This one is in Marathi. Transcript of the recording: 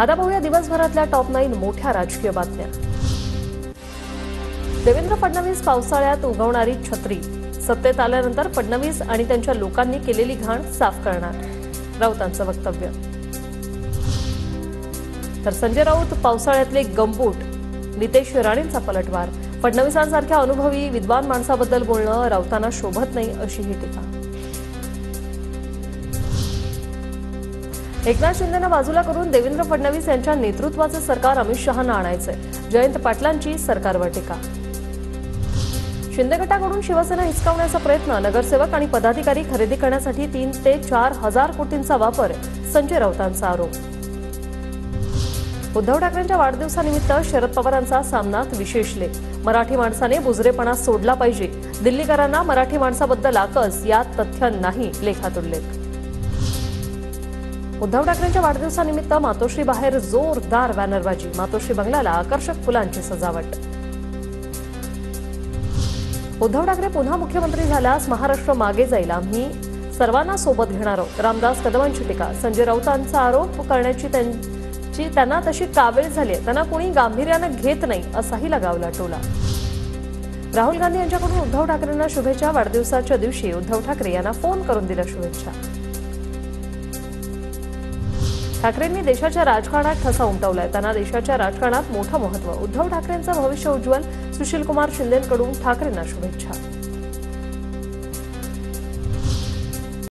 आता पाहूया दिवसभरातल्या टॉप 9 मोठ्या राजकीय बातम्या। देवेंद्र फडणवीस पावसाळ्यात उगवणारी छत्री। सत्तेत आल्यानंतर फडणवीस आणि त्यांच्या लोकांनी केलेली घाण साफ करणार, राऊतांचं वक्तव्य। तर संजय राऊत पावसाळ्यातले गंबूट, नितेश राणेंचा पलटवार। फडणवीसांसारख्या अनुभवी विद्वान माणसाबद्दल बोलणं राऊतांना शोभत नाही, अशी ही टीका। एकनाथ शिंदेंना बाजूला करून देवेंद्र फडणवीस यांच्या नेतृत्वाचं सरकार अमित शहांना आणायचंय, जयंत पाटलांची सरकारवर टीका। शिंदे गटाकडून शिवसेना हिसकावण्याचा प्रयत्न, नगरसेवक आणि पदाधिकारी खरेदी करण्यासाठी 3 ते 4 हजार कोटींचा वापर, संजय राऊतांचा आरोप। उद्धव ठाकरेंच्या वाढदिवसानिमित्त शरद पवारांचा सामनात विशेषले, मराठी माणसाने बुजरेपणा सोडला पाहिजे, दिल्लीकरांना मराठी माणसाबद्दल आकस, यात तथ्य नाही, लेखात उल्लेख। उद्धव ठाकरेंच्या वाढदिवसानिमित्त मातोश्री बाहेर जोरदार बॅनरबाजी, मातोश्री बंगल्याला आकर्षक फुलांची सजावट। उद्धव ठाकरे पुन्हा मुख्यमंत्री झाल्यास महाराष्ट्र मागे जाईल, आम्ही सर्वांना सोबत घेणार आहोत, रामदास कदमांची टीका। संजय राऊतांचा आरोप करण्याची त्यांना तशी कावेळ झाली, त्यांना कोणी गांभीर्यानं घेत नाही, असाही लगावला टोला। राहुल गांधी यांच्याकडून उद्धव ठाकरेंना शुभेच्छा, वाढदिवसाच्या दिवशी उद्धव ठाकरे यांना फोन करून दिल्या शुभेच्छा। ठाकरेंनी देशाच्या राजकारणात ठसा उमटवलाय, त्यांना देशाच्या राजकारणात मोठं महत्त्व, उद्धव ठाकरेंचं भविष्य उज्ज्वल, सुशीलकुमार शिंदेंकडून ठाकरेंना शुभेच्छा।